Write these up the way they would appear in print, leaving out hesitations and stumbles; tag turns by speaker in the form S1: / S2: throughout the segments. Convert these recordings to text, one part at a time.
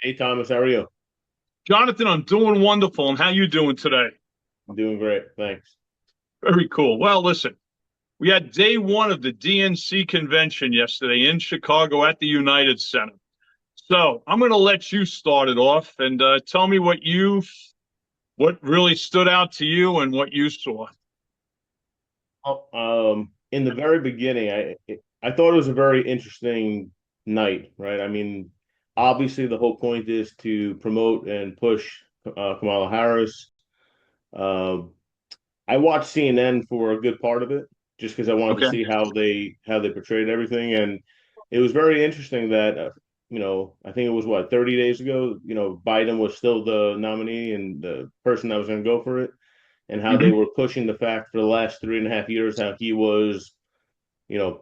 S1: Hey Thomas, how are you?
S2: Jonathan, I'm doing wonderful. And how you doing today?
S1: I'm doing great, thanks.
S2: Very cool. Well, listen, we had day one of the DNC convention yesterday in Chicago at the United Center. So I'm going to let you start it off and tell me what really stood out to you and what you saw.
S1: In the very beginning, I thought it was a very interesting night, right? I mean, obviously the whole point is to promote and push Kamala Harris. Um, I watched CNN for a good part of it, just because I wanted to
S2: Okay.
S1: see how they portrayed everything, and it was very interesting that I think it was what 30 days ago, Biden was still the nominee and the person that was going to go for it. And how they
S2: Hmm.
S1: were pushing the fact for the last 3.5 years how he was,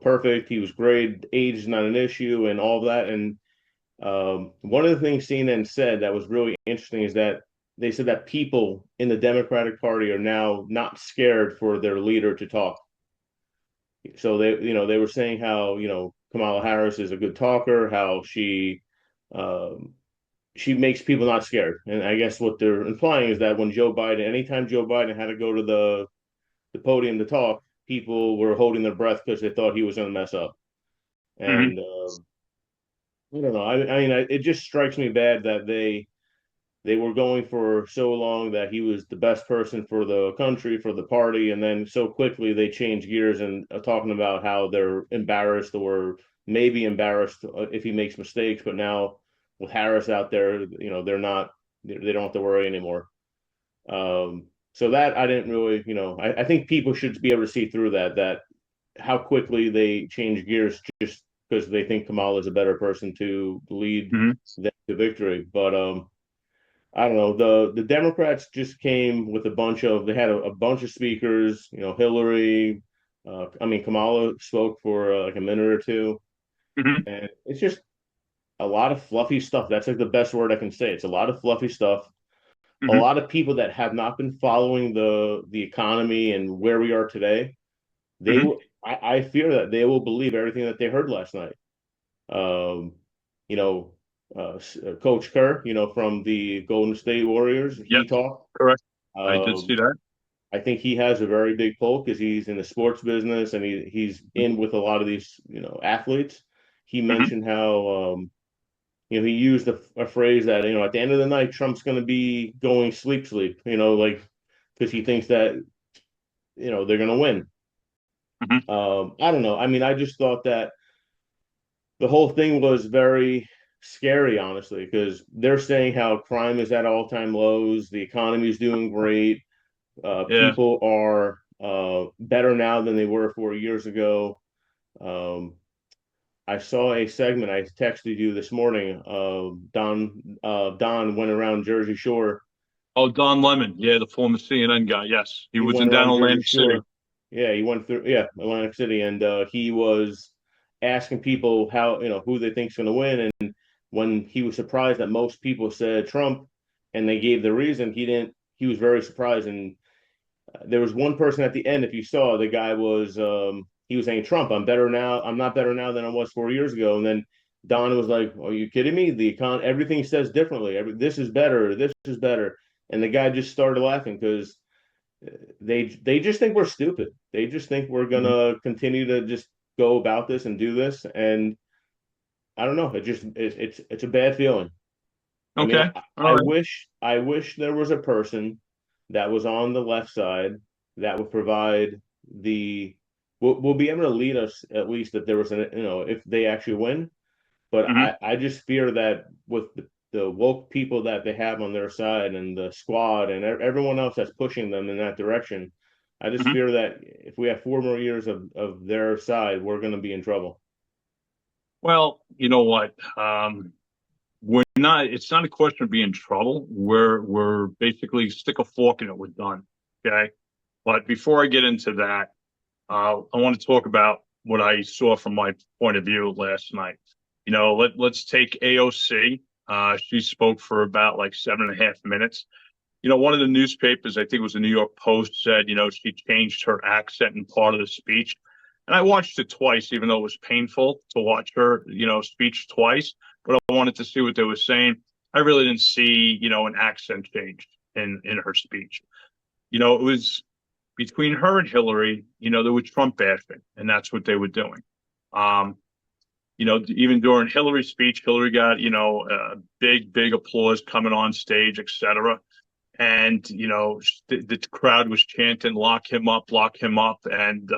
S1: perfect. He was great. Age is not an issue, and all of that. And one of the things CNN said that was really interesting is that they said that people in the Democratic Party are now not scared for their leader to talk. So they were saying how Kamala Harris is a good talker, how um, she makes people not scared. And I guess what they're implying is that when Joe Biden, anytime Joe Biden had to go to the podium to talk, people were holding their breath because they thought he was going to mess up.
S2: Hmm.
S1: And I don't know. It just strikes me bad that they were going for so long that he was the best person for the country, for the party, and then so quickly they changed gears and talking about how they're embarrassed or maybe embarrassed if he makes mistakes. But now with Harris out there, they're not. They don't have to worry anymore. So that I didn't really, I think people should be able to see through that how quickly they change gears just because they think Kamala is a better person to lead
S2: Hmm.
S1: them to victory. But I don't know. The Democrats just came with they had a bunch of speakers. Hillary. I mean, Kamala spoke for like a minute or two,
S2: Hmm.
S1: and it's just a lot of fluffy stuff. That's like the best word I can say. It's a lot of fluffy stuff. A
S2: Hmm.
S1: lot of people that have not been following the economy and where we are today, they
S2: Hmm.
S1: will. I fear that they will believe everything that they heard last night. Um, you know, Coach Kerr, from the Golden State Warriors,
S2: Yes,
S1: he talked.
S2: correct. I did see
S1: Um,
S2: that.
S1: I think he has a very big pull because he's in the sports business and he's in with a lot of these, athletes. He
S2: Hmm.
S1: mentioned how he used a phrase that at the end of the night Trump's going to be going sleep, like because he thinks that they're going to win.
S2: Hmm.
S1: I don't know. I mean, I just thought that the whole thing was very scary, honestly, because they're saying how crime is at all-time lows, the economy is doing great,
S2: Yeah.
S1: people are better now than they were 4 years ago. Um, I saw a segment I texted you this morning. Don went around Jersey Shore.
S2: Oh, Don Lemon. Yeah, the former CNN guy. Yes, he
S1: He
S2: was
S1: went
S2: in down
S1: around Jersey
S2: Atlantic City.
S1: Shore. Yeah, he went through Atlantic City, and he was asking people how who they think's going to win. And when he was surprised that most people said Trump, and they gave the reason, he didn't. He was very surprised, and there was one person at the end. If you saw, the guy was he was saying Trump. I'm better now. I'm not better now than I was 4 years ago. And then Don was like, "Are you kidding me? Everything says differently. This is better. This is better." And the guy just started laughing because they just think we're stupid. They just think we're
S2: Hmm.
S1: gonna continue to just go about this and do this. And I don't know. It's a bad feeling. I mean,
S2: Okay. All
S1: I
S2: right.
S1: wish there was a person that was on the left side that would provide will be able to lead us at least if there was if they actually win. But
S2: Hmm.
S1: I just fear that with the woke people that they have on their side and the squad and everyone else that's pushing them in that direction, I just
S2: Hmm.
S1: fear that if we have 4 more years of their side, we're going to be in trouble.
S2: Well, you know what? We're not. It's not a question of being in trouble. We're basically stick a fork in it. We're done. Okay. But before I get into that, I want to talk about what I saw from my point of view last night. Let's take AOC. She spoke for about like 7.5 minutes. One of the newspapers, I think it was the New York Post, said, she changed her accent in part of the speech. And I watched it twice, even though it was painful to watch her, speech twice. But I wanted to see what they were saying. I really didn't see, an accent change in her speech. It was between her and Hillary, there was Trump bashing, and that's what they were doing. Um, even during Hillary's speech, Hillary got, big applause coming on stage, etc. And, the crowd was chanting, lock him up, lock him up. And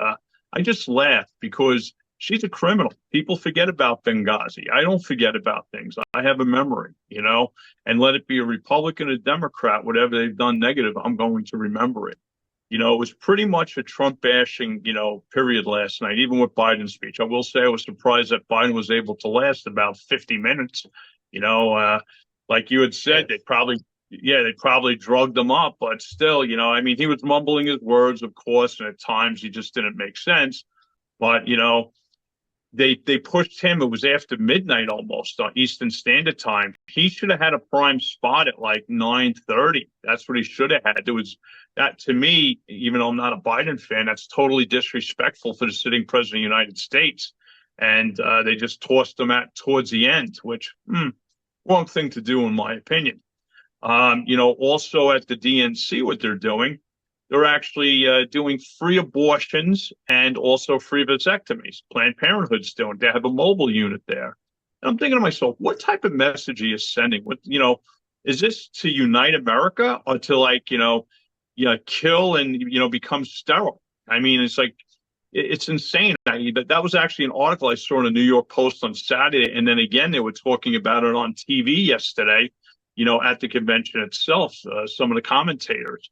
S2: I just laughed because she's a criminal. People forget about Benghazi. I don't forget about things. I have a memory, and let it be a Republican, a Democrat, whatever they've done negative, I'm going to remember it. It was pretty much a Trump bashing, period last night, even with Biden's speech. I will say I was surprised that Biden was able to last about 50 minutes. Like you had said, they probably drugged him up, but still, I mean, he was mumbling his words, of course, and at times he just didn't make sense. But, they pushed him. It was after midnight almost on Eastern Standard Time. He should have had a prime spot at like 9:30. That's what he should have had. There was that, to me, even though I'm not a Biden fan, that's totally disrespectful for the sitting president of the United States. And they just tossed him at towards the end, which wrong thing to do in my opinion. Also at the DNC, what they're doing, they're actually doing free abortions and also free vasectomies. Planned Parenthood's doing. They have a mobile unit there. And I'm thinking to myself, what type of message are you sending? Is this to unite America or to kill and become sterile? I mean, it's like it's insane. That was actually an article I saw in the New York Post on Saturday, and then again they were talking about it on TV yesterday. At the convention itself, some of the commentators.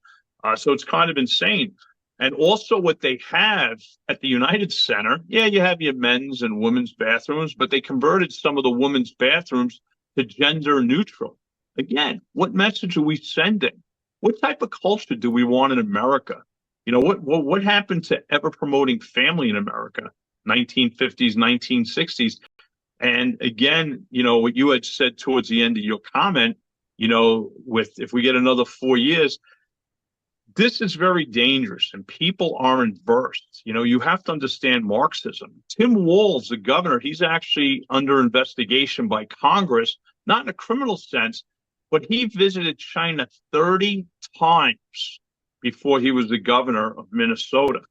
S2: So it's kind of insane. And also what they have at the United Center, you have your men's and women's bathrooms, but they converted some of the women's bathrooms to gender neutral. Again, what message are we sending? What type of culture do we want in America? What happened to ever promoting family in America? 1950s, 1960s. And again, what you had said towards the end of your comment, if we get another 4 years, this is very dangerous and people aren't versed. You have to understand Marxism. Tim Walz, the governor, he's actually under investigation by Congress, not in a criminal sense, but he visited China 30 times before he was the governor of Minnesota.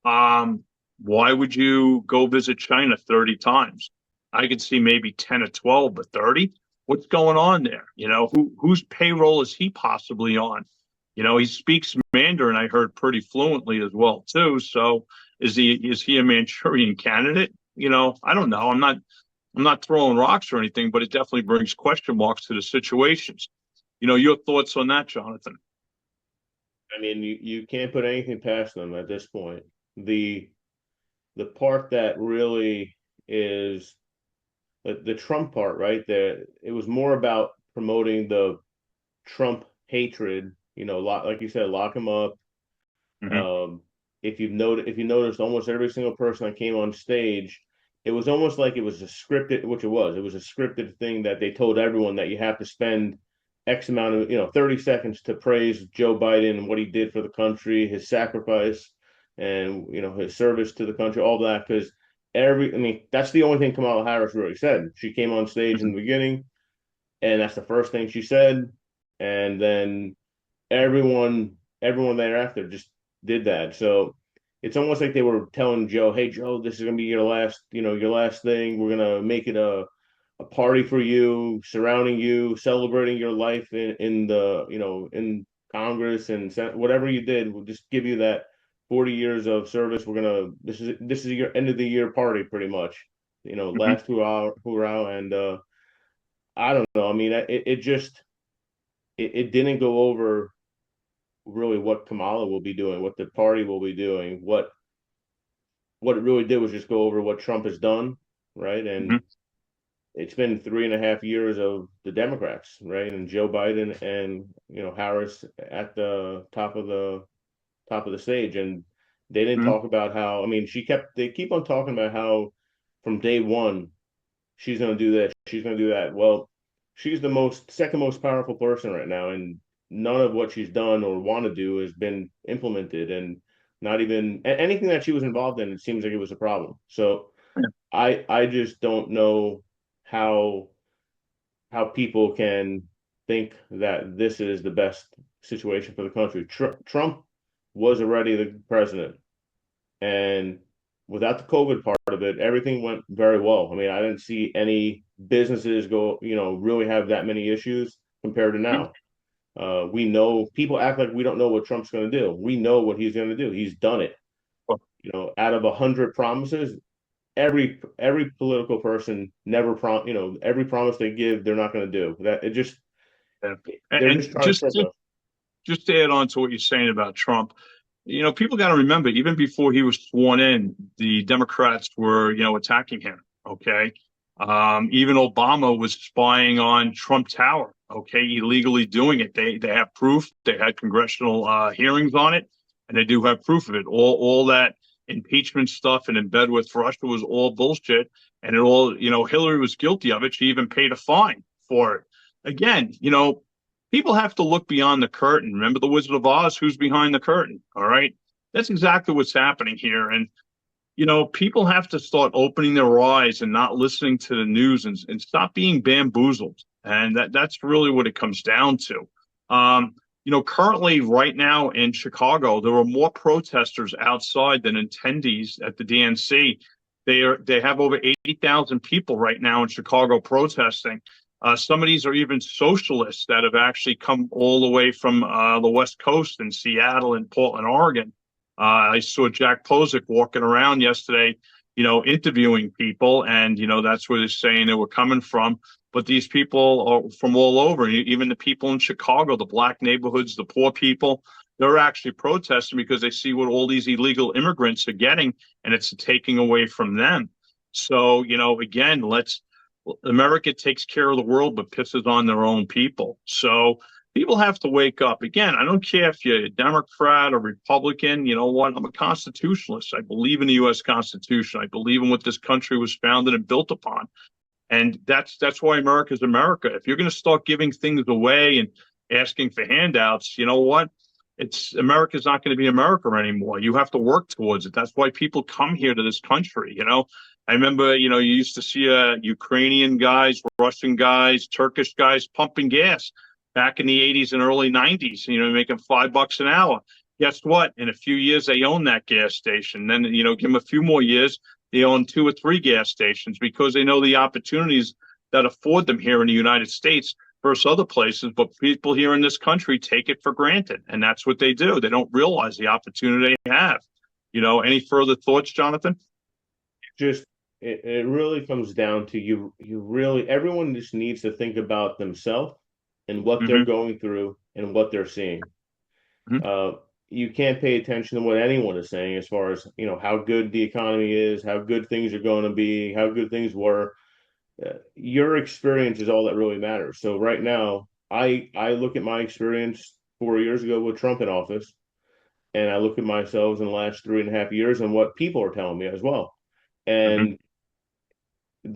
S2: Why would you go visit China 30 times? I could see maybe 10 or 12, but 30? What's going on there? Whose payroll is he possibly on? He speaks Mandarin, I heard, pretty fluently as well too. So is he a Manchurian candidate? I don't know. I'm not throwing rocks or anything, but it definitely brings question marks to the situations. Your thoughts on that, Jonathan?
S1: I mean, you can't put anything past them at this point. The part that really is the Trump part, right? It was more about promoting the Trump hatred. Like you said, lock him up.
S2: Mm-hmm.
S1: If you noticed, almost every single person that came on stage, it was almost like it was a scripted, which it was. It was a scripted thing that they told everyone that you have to spend X amount of 30 seconds to praise Joe Biden and what he did for the country, his sacrifice, and his service to the country, all that. Because that's the only thing Kamala Harris really said. She came on stage in the beginning, and that's the first thing she said, and then everyone thereafter just did that. So it's almost like they were telling Joe, "Hey Joe, this is gonna be your last thing. We're gonna make it a party for you, surrounding you, celebrating your life in the in Congress and whatever you did. We'll just give you that 40 years of service. This is your end of the year party, pretty much.
S2: Mm-hmm.
S1: Last hurrah, and I don't know. I mean, it didn't go over really what Kamala will be doing, what the party will be doing. What it really did was just go over what Trump has done, right? And
S2: Mm-hmm.
S1: it's been 3.5 years of the Democrats, right? And Joe Biden and Harris at the top of the stage, and they didn't
S2: Mm-hmm.
S1: talk about how. I mean, they keep on talking about how from day one she's going to do this, she's going to do that. Well, she's the second most powerful person right now, and none of what she's done or want to do has been implemented, and not even anything that she was involved in. It seems like it was a problem. So I just don't know how how people can think that this is the best situation for the country. Trump was already the president, and without the COVID part of it, everything went very well. I mean, I didn't see any businesses go, really have that many issues compared to now. We know people act like we don't know what Trump's going to do. We know what he's going to do. He's done it. Out of 100 promises, every political person never every promise they give, they're not going to do that. It just
S2: Yeah.
S1: they're
S2: And
S1: just trying to trick us.
S2: just to add on to what you're saying about Trump, people got to remember, even before he was sworn in, the Democrats were, attacking him. Okay. Even Obama was spying on Trump Tower. Okay. Illegally doing it. They have proof. They had congressional hearings on it, and they do have proof of it. All that impeachment stuff and in bed with Russia was all bullshit. And it all, Hillary was guilty of it. She even paid a fine for it. Again, people have to look beyond the curtain. Remember the Wizard of Oz? Who's behind the curtain? All right. That's exactly what's happening here. And, people have to start opening their eyes and not listening to the news and stop being bamboozled. And that's really what it comes down to. Currently right now in Chicago, there are more protesters outside than attendees at the DNC. They have over 80,000 people right now in Chicago protesting. Some of these are even socialists that have actually come all the way from the West Coast in Seattle and Portland, Oregon. I saw Jack Posick walking around yesterday, interviewing people, and, that's where they're saying they were coming from. But these people are from all over, even the people in Chicago, the black neighborhoods, the poor people, they're actually protesting because they see what all these illegal immigrants are getting, and it's taking away from them. So, again, America takes care of the world, but pisses on their own people. So people have to wake up. Again, I don't care if you're a Democrat or Republican. You know what? I'm a constitutionalist. I believe in the U.S. Constitution. I believe in what this country was founded and built upon. And that's why America is America. If you're going to start giving things away and asking for handouts, you know what? America's not going to be America anymore. You have to work towards it. That's why people come here to this country. I remember, you used to see Ukrainian guys, Russian guys, Turkish guys pumping gas back in the 80s and early 90s, making $5 an hour. Guess what? In a few years, they own that gas station. Then, give them a few more years, they own 2 or 3 gas stations because they know the opportunities that afford them here in the United States versus other places. But people here in this country take it for granted. And that's what they do. They don't realize the opportunity they have. Any further thoughts, Jonathan?
S1: Just it really comes down to you really, everyone just needs to think about themselves and what they're going through and what they're seeing. You can't pay attention to what anyone is saying as far as, how good the economy is, how good things are going to be, how good things were. Your experience is all that really matters. So right now, I look at my experience 4 years ago with Trump in office, and I look at myself in the last 3.5 years and what people are telling me as well. And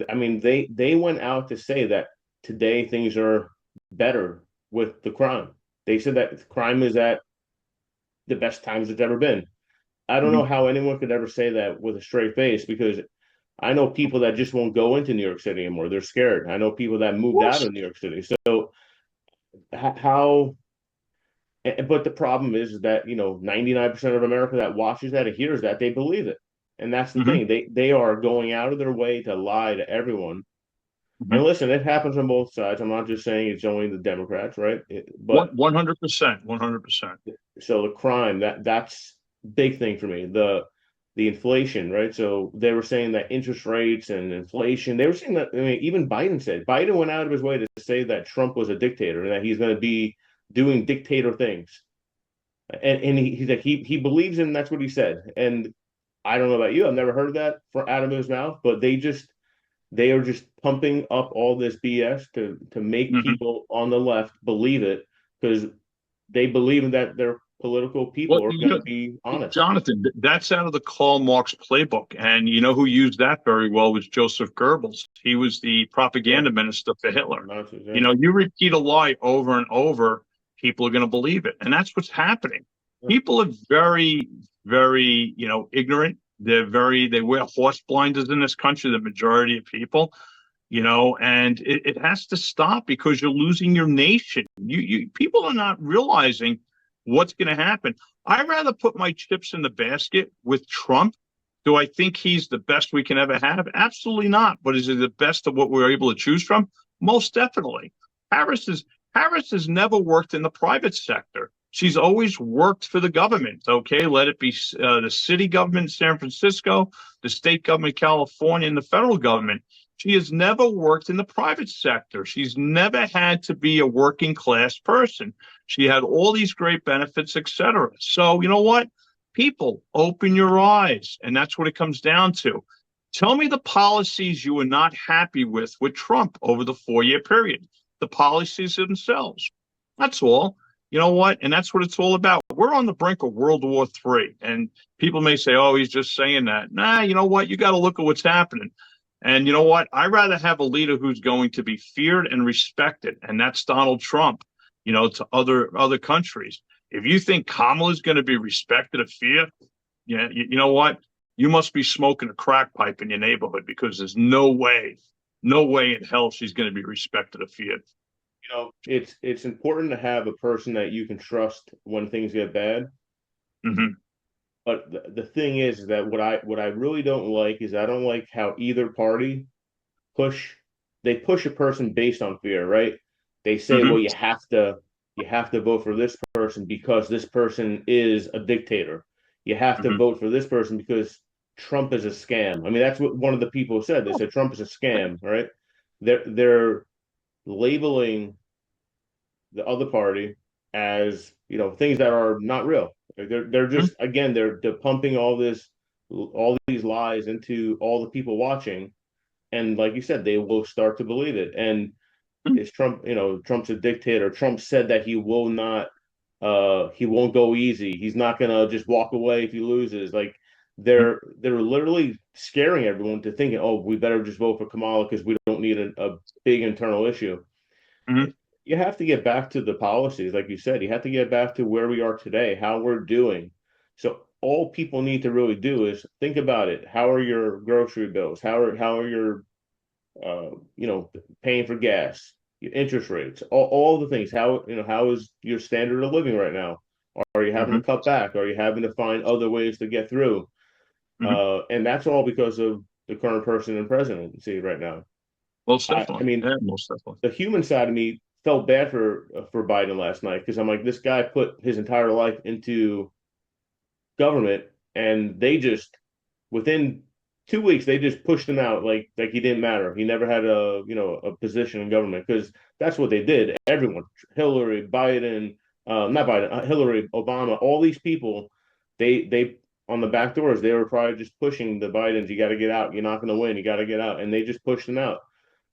S1: I mean, they went out to say that today things are better with the crime. They said that crime is at the best times it's ever been. I don't know how anyone could ever say that with a straight face, because I know people that just won't go into New York City anymore. They're scared. I know people that moved out of New York City. So how, but the problem is that, 99% of America that watches that and hears that, they believe it. And that's the thing. They are going out of their way to lie to everyone. And listen, it happens on both sides. I'm not just saying it's only the Democrats, right? But
S2: 100%, 100%.
S1: So the crime, that's big thing for me. The inflation, right? So they were saying that interest rates and inflation, they were saying that, even Biden went out of his way to say that Trump was a dictator and that he's going to be doing dictator things. And he believes in, that's what he said. And I don't know about you, I've never heard that out of his mouth, but they are just pumping up all this BS to make people on the left believe it, because they believe that their political people are going to be honest.
S2: Jonathan, that's out of the Karl Marx playbook. And who used that very well was Joseph Goebbels. He was the propaganda minister for Hitler. You repeat a lie over and over, people are going to believe it. And that's what's happening. People are very, very, ignorant. They wear horse blinders in this country, the majority of people. and it has to stop because you're losing your nation. You people are not realizing what's going to happen. I'd rather put my chips in the basket with Trump. Do I think he's the best we can ever have? Absolutely not. But is he the best of what we're able to choose from? Most definitely. Harris has never worked in the private sector. She's always worked for the government. Okay, let it be the city government in San Francisco, the state government, California, and the federal government. She has never worked in the private sector. She's never had to be a working class person. She had all these great benefits, etc. So you know what? People, open your eyes. And that's what it comes down to. Tell me the policies you were not happy with Trump over the 4-year period. The policies themselves. That's all. You know what? And that's what it's all about. We're on the brink of World War III. And people may say, oh, he's just saying that. Nah, you know what? You got to look at what's happening. And you know what? I'd rather have a leader who's going to be feared and respected. And that's Donald Trump, to other countries. If you think Kamala is going to be respected or feared, yeah, you know what? You must be smoking a crack pipe in your neighborhood, because there's no way in hell she's going to be respected or feared.
S1: It's important to have a person that you can trust when things get bad.
S2: Mm-hmm.
S1: But the thing is that what I really don't like is I don't like how either party push a person based on fear, right? They say,
S2: Mm-hmm.
S1: well, you have to vote for this person because this person is a dictator. You have to
S2: Mm-hmm.
S1: vote for this person because Trump is a scam. I mean, that's what one of the people said. They said Trump is a scam, right? They're labeling the other party as things that are not real. They're just again they're pumping all these lies into all the people watching, and like you said, they will start to believe it. And it's Trump. Trump's a dictator. Trump said that he won't go easy. He's not gonna just walk away if he loses. Like they're literally scaring everyone to thinking, oh, we better just vote for Kamala because we don't need a big internal issue.
S2: Mm-hmm.
S1: You have to get back to the policies, like you said. You have to get back to where we are today, how we're doing. So all people need to really do is think about it. How are your grocery bills? How are your paying for gas, your interest rates, all the things. How is your standard of living right now? Are you having to cut back? Are you having to find other ways to get through? And that's all because of the current person in presidency right now.
S2: Most definitely.
S1: I mean,
S2: most definitely.
S1: The human side of me felt bad for Biden last night because I'm like, this guy put his entire life into government, and they just within 2 weeks they just pushed him out like he didn't matter. He never had a position in government, because that's what they did. Everyone, Hillary, Biden, not Biden, Hillary, Obama, all these people, they on the back doors they were probably just pushing the Bidens. You got to get out. You're not going to win. You got to get out, and they just pushed him out.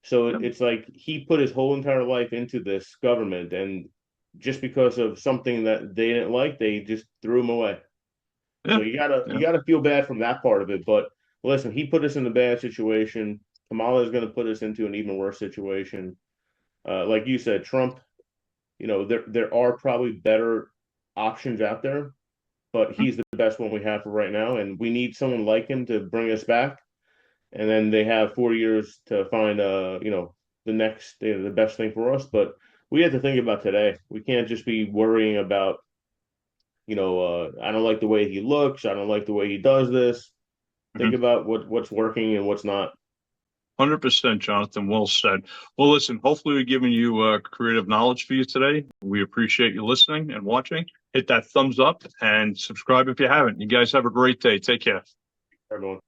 S1: So it's like he put his whole entire life into this government, and just because of something that they didn't like, they just threw him away. Yeah. So you gotta feel bad from that part of it. But listen, he put us in a bad situation. Kamala is going to put us into an even worse situation. Like you said, Trump. There are probably better options out there, but he's the best one we have for right now, and we need someone like him to bring us back. And then they have 4 years to find the next the best thing for us. But we have to think about today. We can't just be worrying about I don't like the way he looks, I don't like the way he does this. Think about what's working and what's not.
S2: 100%, Jonathan. Well said. Well, listen, hopefully we're giving you creative knowledge for you today. We appreciate you listening and watching. Hit that thumbs up and subscribe if you haven't. You guys have a great day. Take care.
S1: Everyone.